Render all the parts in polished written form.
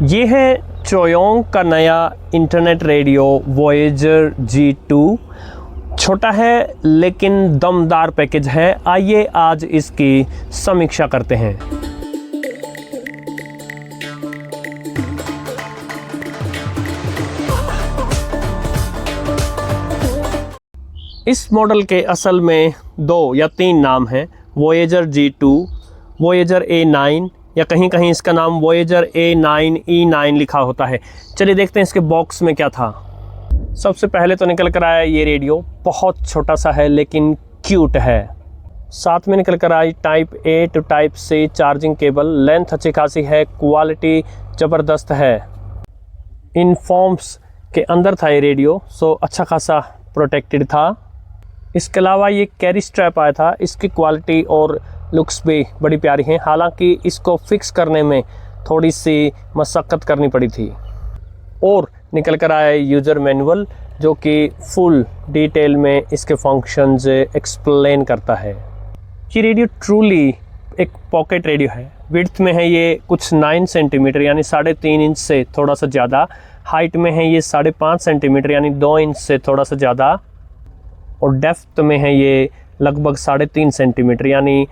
ये है चोयोंग का नया इंटरनेट रेडियो वॉयेजर G2। छोटा है लेकिन दमदार पैकेज है। आइए आज इसकी समीक्षा करते हैं। इस मॉडल के असल में 2 या 3 नाम हैं, वॉयेजर G2, वॉयेजर A9 या कहीं कहीं इसका नाम वॉयेजर A9E9 लिखा होता है। चलिए देखते हैं इसके बॉक्स में क्या था। सबसे पहले तो निकल कर आया ये रेडियो, बहुत छोटा सा है लेकिन क्यूट है। साथ में निकल कर आई type A to type C charging cable. Length अच्छी खासी है, क्वालिटी ज़बरदस्त है। इन फॉर्म्स के अंदर था ये रेडियो, सो अच्छा खासा प्रोटेक्टेड था। इसके अलावा ये कैरी स्ट्रैप आया था। इसकी क्वालिटी और लुक्स भी बड़ी प्यारी हैं, हालांकि इसको फिक्स करने में थोड़ी सी मशक्क़त करनी पड़ी थी। और निकल कर आया यूज़र मैनुअल जो कि फुल डिटेल में इसके फंक्शंस एक्सप्लेन करता है। ये रेडियो ट्रूली एक पॉकेट रेडियो है। विड्थ में है ये कुछ 9 सेंटीमीटर यानी 3.5 इंच से थोड़ा सा ज़्यादा। हाइट में है ये 5.5 सेंटीमीटर यानी 2 इंच से थोड़ा सा ज़्यादा। और डेप्थ में है ये लगभग 3.5 सेंटीमीटर यानी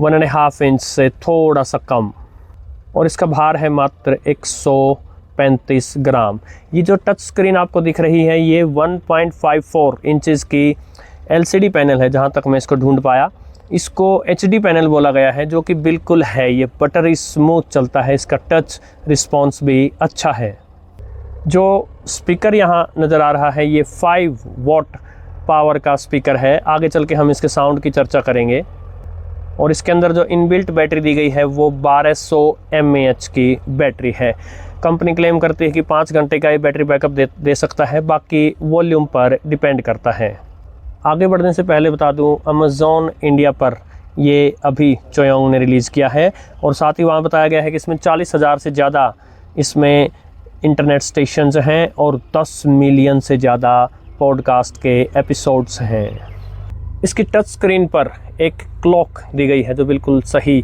1.5 इंच से थोड़ा सा कम। और इसका भार है मात्र 135 ग्राम। ये जो टच स्क्रीन आपको दिख रही है ये 1.54 इंचेस की LCD पैनल है, जहाँ तक मैं इसको ढूंढ पाया। इसको HD पैनल बोला गया है, जो कि बिल्कुल है। ये बटरी स्मूथ चलता है, इसका टच रिस्पॉन्स भी अच्छा है। जो स्पीकर यहाँ नज़र आ रहा है ये 5 वॉट पावर का स्पीकर है। आगे चल के हम इसके साउंड की चर्चा करेंगे। और इसके अंदर जो इनबिल्ट बैटरी दी गई है वो 1200 mAh की बैटरी है। कंपनी क्लेम करती है कि 5 घंटे का ये बैटरी बैकअप दे सकता है, बाकी वॉल्यूम पर डिपेंड करता है। आगे बढ़ने से पहले बता दूं, अमेज़ॉन इंडिया पर ये अभी चोयोंग ने रिलीज़ किया है। और साथ ही वहाँ बताया गया है कि इसमें 40,000 से ज़्यादा इसमें इंटरनेट स्टेशंस हैं और 10 मिलियन से ज़्यादा पॉडकास्ट के एपिसोड्स हैं। इसकी टच स्क्रीन पर एक क्लॉक दी गई है जो बिल्कुल सही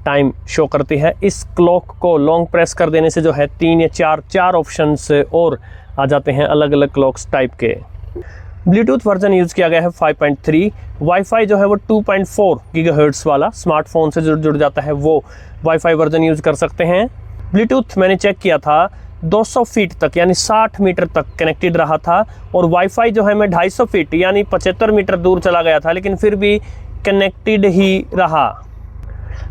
टाइम शो करती है। इस क्लॉक को लॉन्ग प्रेस कर देने से जो है 3 या 4 ऑप्शंस और आ जाते हैं अलग अलग क्लॉक्स टाइप के। ब्लूटूथ वर्जन यूज़ किया गया है 5.3। वाईफाई जो है वो 2.4 गीगाहर्ट्ज़ वाला स्मार्टफोन से जुड़ जाता है, वो वाईफाई वर्जन यूज़ कर सकते हैं। ब्लूटूथ मैंने चेक किया था 200 फीट तक यानी 60 मीटर तक कनेक्टेड रहा था। और वाईफाई जो है मैं 250 फीट यानी 75 मीटर दूर चला गया था, लेकिन फिर भी कनेक्टेड ही रहा।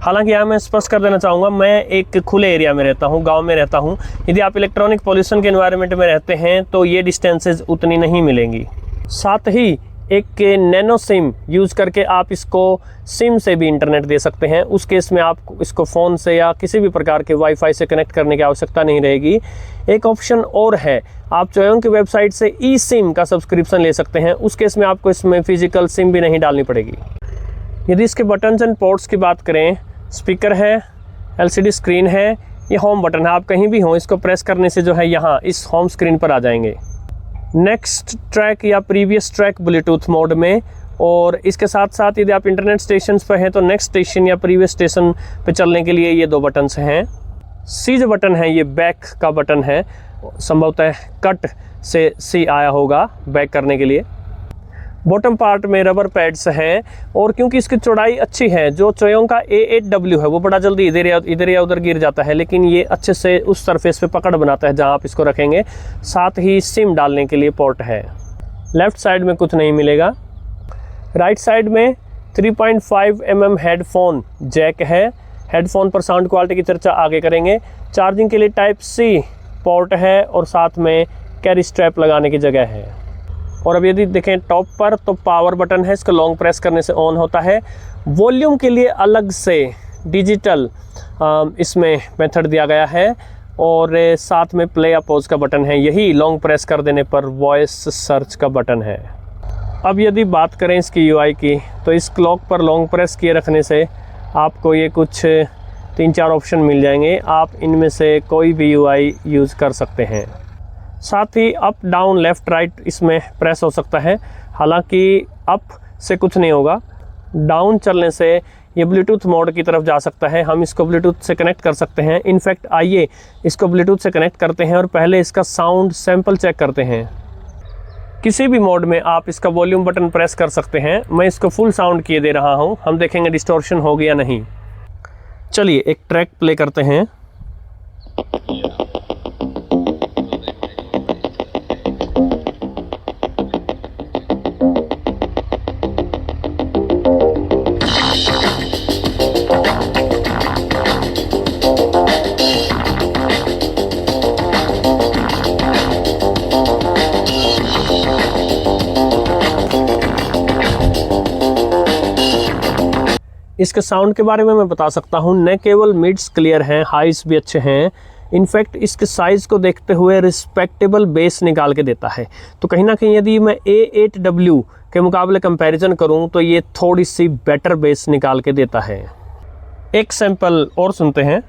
हालांकि यहाँ मैं स्पष्ट कर देना चाहूँगा, मैं एक खुले एरिया में रहता हूँ, गांव में रहता हूँ। यदि आप इलेक्ट्रॉनिक पॉल्यूशन के एनवायरनमेंट में रहते हैं तो ये डिस्टेंसेज उतनी नहीं मिलेंगी। साथ ही एक नैनो सिम यूज़ करके आप इसको सिम से भी इंटरनेट दे सकते हैं। उस केस में आप इसको फ़ोन से या किसी भी प्रकार के वाईफाई से कनेक्ट करने की आवश्यकता नहीं रहेगी। एक ऑप्शन और है, आप चोयोंग की वेबसाइट से ई सिम का सब्सक्रिप्शन ले सकते हैं। उस केस में आपको इसमें फ़िज़िकल सिम भी नहीं डालनी पड़ेगी। यदि इसके बटन्स एंड पोर्ट्स की बात करें, स्पीकर है, LCD स्क्रीन है, ये होम बटन है। आप कहीं भी हों, इसको प्रेस करने से जो है यहाँ इस होम स्क्रीन पर आ जाएंगे। नेक्स्ट ट्रैक या प्रीवियस ट्रैक ब्लूटूथ मोड में। और इसके साथ साथ यदि आप इंटरनेट स्टेशंस पर हैं तो नेक्स्ट स्टेशन या प्रीवियस स्टेशन पे चलने के लिए ये 2 बटन्स हैं। C जो बटन है ये बैक का बटन है, संभवतः कट से C आया होगा बैक करने के लिए। बॉटम पार्ट में रबर पैड्स हैं। और क्योंकि इसकी चौड़ाई अच्छी है, जो चोयोंग का A8W है वो बड़ा जल्दी इधर या उधर गिर जाता है, लेकिन ये अच्छे से उस सरफेस पे पकड़ बनाता है जहां आप इसको रखेंगे। साथ ही सिम डालने के लिए पोर्ट है। लेफ़्ट साइड में कुछ नहीं मिलेगा। राइट साइड में 3.5 mm हेडफोन जैक है। हेडफोन पर साउंड क्वालिटी की चर्चा आगे करेंगे। चार्जिंग के लिए टाइप C पोर्ट है और साथ में कैरी स्ट्रैप लगाने की जगह है। और अब यदि देखें टॉप पर तो पावर बटन है, इसको लॉन्ग प्रेस करने से ऑन होता है। वॉल्यूम के लिए अलग से डिजिटल इसमें मेथड दिया गया है। और साथ में प्ले या पॉज का बटन है, यही लॉन्ग प्रेस कर देने पर वॉइस सर्च का बटन है। अब यदि बात करें इसकी UI की, तो इस क्लॉक पर लॉन्ग प्रेस किए रखने से आपको ये कुछ 3-4 ऑप्शन मिल जाएंगे। आप इनमें से कोई भी UI यूज़ कर सकते हैं। साथ ही अप डाउन लेफ़्ट राइट इसमें प्रेस हो सकता है। हालांकि अप से कुछ नहीं होगा, डाउन चलने से ये ब्लूटूथ मोड की तरफ जा सकता है, हम इसको ब्लूटूथ से कनेक्ट कर सकते हैं। इनफैक्ट आइए इसको ब्लूटूथ से कनेक्ट करते हैं और पहले इसका साउंड सैंपल चेक करते हैं। किसी भी मोड में आप इसका वॉल्यूम बटन प्रेस कर सकते हैं। मैं इसको फुल साउंड किए दे रहा हूँ, हम देखेंगे डिस्टॉर्शन हो गया नहीं। चलिए एक ट्रैक प्ले करते हैं। इसके साउंड के बारे में मैं बता सकता हूँ, न केवल मिड्स क्लियर हैं, हाइस भी अच्छे हैं, इनफैक्ट इसके साइज़ को देखते हुए रिस्पेक्टेबल बेस निकाल के देता है। तो कहीं ना कहीं यदि मैं A8W के मुकाबले कंपैरिजन करूँ तो ये थोड़ी सी बेटर बेस निकाल के देता है। एक सैंपल और सुनते हैं।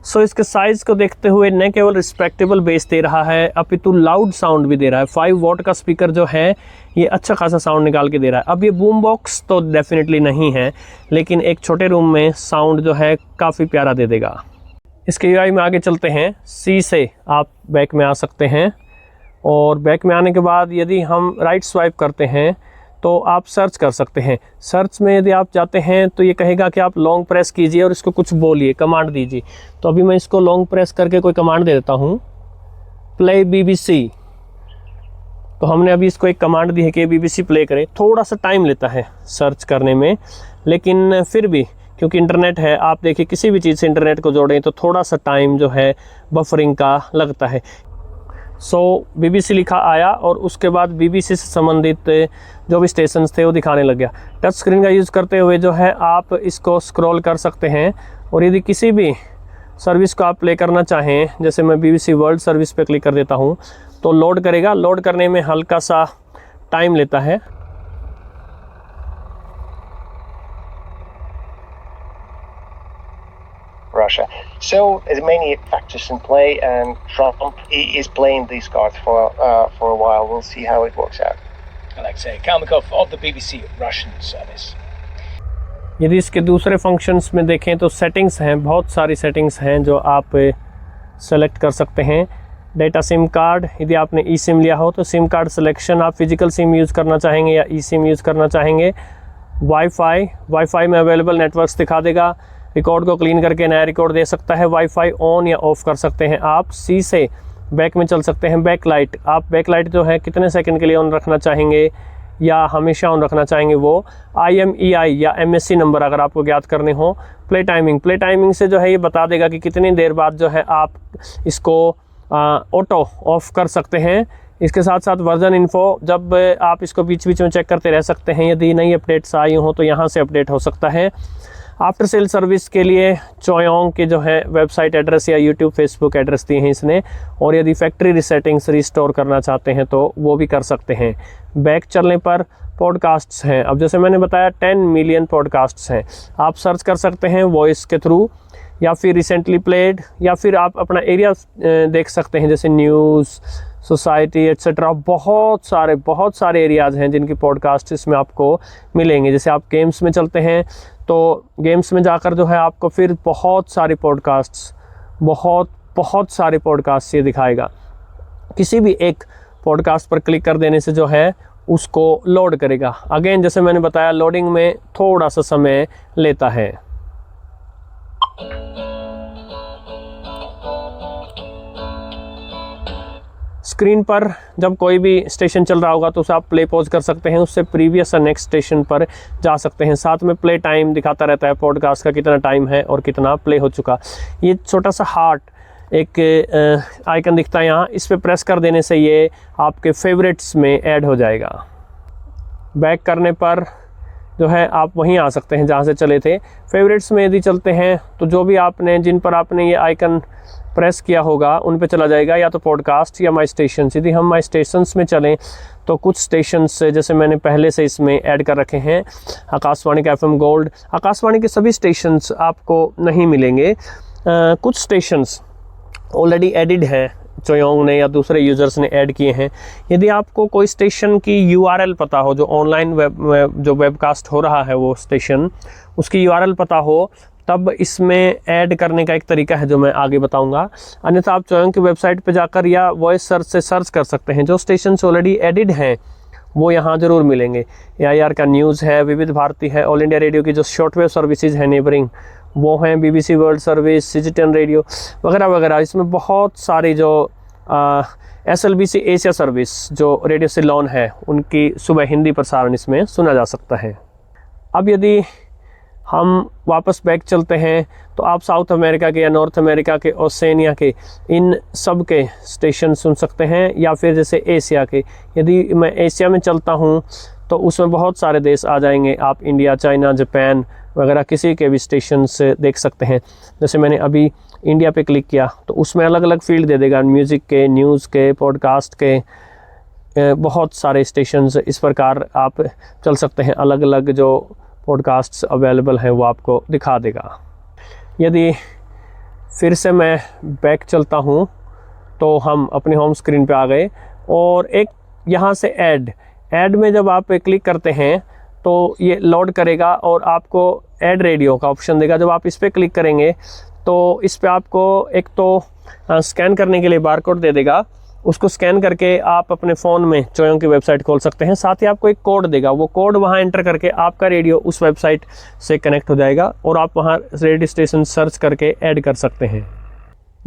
सो इसके साइज़ को देखते हुए न केवल रिस्पेक्टेबल बेस दे रहा है, अपितु लाउड साउंड भी दे रहा है। 5 वॉट का स्पीकर जो है ये अच्छा खासा साउंड निकाल के दे रहा है। अब ये बूम बॉक्स तो डेफिनेटली नहीं है, लेकिन एक छोटे रूम में साउंड जो है काफ़ी प्यारा दे देगा। इसके UI में आगे चलते हैं। C से आप बैक में आ सकते हैं और बैक में आने के बाद यदि हम राइट स्वाइप करते हैं तो आप सर्च कर सकते हैं। सर्च में यदि आप जाते हैं तो ये कहेगा कि आप लॉन्ग प्रेस कीजिए और इसको कुछ बोलिए, कमांड दीजिए। तो अभी मैं इसको लॉन्ग प्रेस करके कोई कमांड दे देता हूँ, प्ले BBC। तो हमने अभी इसको एक कमांड दी है कि BBC प्ले करे। थोड़ा सा टाइम लेता है सर्च करने में, लेकिन फिर भी क्योंकि इंटरनेट है, आप देखिए किसी भी चीज़ से इंटरनेट को जोड़ें तो थोड़ा सा टाइम जो है बफरिंग का लगता है। सो BBC लिखा आया और उसके बाद BBC से संबंधित जो भी स्टेशंस थे वो दिखाने लग गया। टच स्क्रीन का यूज़ करते हुए जो है आप इसको स्क्रॉल कर सकते हैं और यदि किसी भी सर्विस को आप प्ले करना चाहें, जैसे मैं BBC वर्ल्ड सर्विस पे क्लिक कर देता हूँ तो लोड करेगा। लोड करने में हल्का सा टाइम लेता है। Russia. So there's many factors in play, and Trump is playing these cards for a while. We'll see how it works out. Alexei Kalmykov of the BBC Russian service. यदि इसके दूसरे functions में देखें तो settings हैं, बहुत सारी settings हैं जो आप सेलेक्ट कर सकते हैं। डेटा सिम कार्ड, यदि आपने ई सिम लिया हो तो सिम कार्ड सिलेक्शन, आप फिजिकल सिम यूज़ करना चाहेंगे या ई सिम यूज़ करना चाहेंगे। वाईफाई में अवेलेबल नेटवर्क्स दिखा देगा। रिकॉर्ड को क्लीन करके नया रिकॉर्ड दे सकता है। वाईफाई ऑन या ऑफ़ कर सकते हैं आप। सी से बैक में चल सकते हैं। बैकलाइट, आप बैकलाइट जो है कितने सेकंड के लिए ऑन रखना चाहेंगे या हमेशा ऑन रखना चाहेंगे वो। IMEI या MSC नंबर अगर आपको ज्ञात करने हो। प्ले टाइमिंग से जो है ये बता देगा कि कितनी देर बाद जो है आप इसको ऑटो ऑफ कर सकते हैं। इसके साथ साथ वर्जन इन्फो, जब आप इसको बीच बीच में चेक करते रह सकते हैं। यदि नई अपडेट्स आई हो तो यहाँ से अपडेट हो सकता है। आफ्टर सेल सर्विस के लिए चोयोंग के जो है वेबसाइट एड्रेस या यूट्यूब फेसबुक एड्रेस दिए हैं इसने, और यदि फैक्ट्री रीसेटिंग्स रिस्टोर करना चाहते हैं तो वो भी कर सकते हैं। बैक चलने पर पॉडकास्ट्स हैं। अब जैसे मैंने बताया 10 मिलियन पॉडकास्ट्स हैं। आप सर्च कर सकते हैं वॉइस के थ्रू, या फिर रिसेंटली प्लेड, या फिर आप अपना एरिया देख सकते हैं जैसे न्यूज़, सोसाइटी एट्सेट्रा। बहुत सारे एरियाज़ हैं जिनकी पॉडकास्ट इसमें आपको मिलेंगे। जैसे आप गेम्स में चलते हैं तो गेम्स में जाकर जो है आपको फिर बहुत सारे पॉडकास्ट ये दिखाएगा। किसी भी एक पॉडकास्ट पर क्लिक कर देने से जो है उसको लोड करेगा। अगेन जैसे मैंने बताया लोडिंग में थोड़ा सा समय लेता है। स्क्रीन पर जब कोई भी स्टेशन चल रहा होगा तो उसे आप प्ले पॉज कर सकते हैं, उससे प्रीवियस या नेक्स्ट स्टेशन पर जा सकते हैं। साथ में प्ले टाइम दिखाता रहता है, पॉडकास्ट का कितना टाइम है और कितना प्ले हो चुका। ये छोटा सा हार्ट एक आइकन दिखता है यहाँ, इस पर प्रेस कर देने से ये आपके फेवरेट्स में ऐड हो जाएगा। बैक करने पर जो है आप वहीं आ सकते हैं जहाँ से चले थे। फेवरेट्स में यदि चलते हैं तो जो भी आपने जिन पर आपने ये आइकन प्रेस किया होगा उन पे चला जाएगा, या तो पॉडकास्ट या माई स्टेशंस। यदि हम माई स्टेशंस में चलें तो कुछ स्टेशंस जैसे मैंने पहले से इसमें ऐड कर रखे हैं, आकाशवाणी का FM गोल्ड। आकाशवाणी के सभी स्टेशंस आपको नहीं मिलेंगे, कुछ स्टेशंस ऑलरेडी एडिड हैं, चोयोंग ने या दूसरे यूज़र्स ने ऐड किए हैं। यदि आपको कोई स्टेशन की URL पता हो, जो ऑनलाइन जो वेबकास्ट हो रहा है वो स्टेशन, उसकी URL पता हो, तब इसमें ऐड करने का एक तरीका है जो मैं आगे बताऊंगा। अन्यथा आप चोयोंग की वेबसाइट पे जाकर या वॉइस सर्च से सर्च कर सकते हैं। जो स्टेशन ऑलरेडी एडिड हैं वो यहाँ ज़रूर मिलेंगे। AIR का न्यूज़ है, विविध भारती है, ऑल इंडिया रेडियो की जो शॉर्टवेव सर्विसेज हैं नेबरिंग वो हैं, BBC world service, CGTN radio वगैरह वगैरह। इसमें बहुत सारी जो SLBC एशिया सर्विस जो रेडियो सिलोन है उनकी सुबह हिंदी प्रसारण इसमें सुना जा सकता है। अब यदि हम वापस बैक चलते हैं तो आप साउथ अमेरिका के या नॉर्थ अमेरिका के, ओसेनिया के, इन सब के स्टेशन सुन सकते हैं, या फिर जैसे एशिया के। यदि मैं एशिया में चलता हूँ तो उसमें बहुत सारे देश आ जाएंगे, आप इंडिया, चाइना, जापान वगैरह किसी के भी स्टेशन से देख सकते हैं। जैसे मैंने अभी इंडिया पे क्लिक किया तो उसमें अलग अलग फील्ड दे देगा, म्यूज़िक के, न्यूज़ के, पॉडकास्ट के, बहुत सारे स्टेशंस। इस प्रकार आप चल सकते हैं, अलग अलग जो पॉडकास्ट्स अवेलेबल हैं वो आपको दिखा देगा। यदि फिर से मैं बैक चलता हूँ तो हम अपने होम स्क्रीन पे आ गए, और एक यहाँ से ऐड में जब आप क्लिक करते हैं तो ये लोड करेगा और आपको ऐड रेडियो का ऑप्शन देगा। जब आप इस पर क्लिक करेंगे तो इस पे आपको एक तो स्कैन करने के लिए बारकोड दे देगा, उसको स्कैन करके आप अपने फ़ोन में चोयोंग की वेबसाइट खोल सकते हैं। साथ ही आपको एक कोड देगा, वो कोड वहाँ एंटर करके आपका रेडियो उस वेबसाइट से कनेक्ट हो जाएगा और आप वहाँ रेडियो स्टेशन सर्च करके ऐड कर सकते हैं।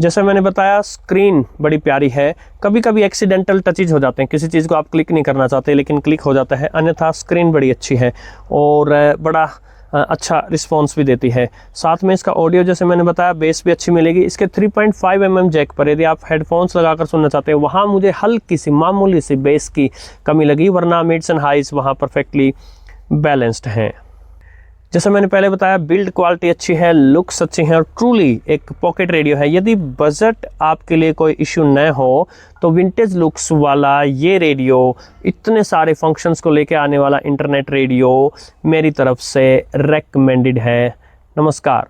जैसे मैंने बताया, स्क्रीन बड़ी प्यारी है। कभी कभी एक्सीडेंटल टचेज हो जाते हैं, किसी चीज़ को आप क्लिक नहीं करना चाहते लेकिन क्लिक हो जाता है, अन्यथा स्क्रीन बड़ी अच्छी है और बड़ा अच्छा रिस्पॉन्स भी देती है। साथ में इसका ऑडियो जैसे मैंने बताया बेस भी अच्छी मिलेगी। इसके 3.5 mm जैक पर यदि आप हेडफोन्स लगाकर सुनना चाहते हैं, वहाँ मुझे हल्की सी मामूली सी बेस की कमी लगी, वरना मिड्स एंड हाइज वहाँ परफेक्टली बैलेंस्ड हैं। जैसे मैंने पहले बताया, बिल्ड क्वालिटी अच्छी है, लुक्स अच्छी हैं और ट्रूली एक पॉकेट रेडियो है। यदि बजट आपके लिए कोई इश्यू न हो तो विंटेज लुक्स वाला ये रेडियो, इतने सारे फंक्शंस को लेके आने वाला इंटरनेट रेडियो मेरी तरफ से रेकमेंडेड है। नमस्कार।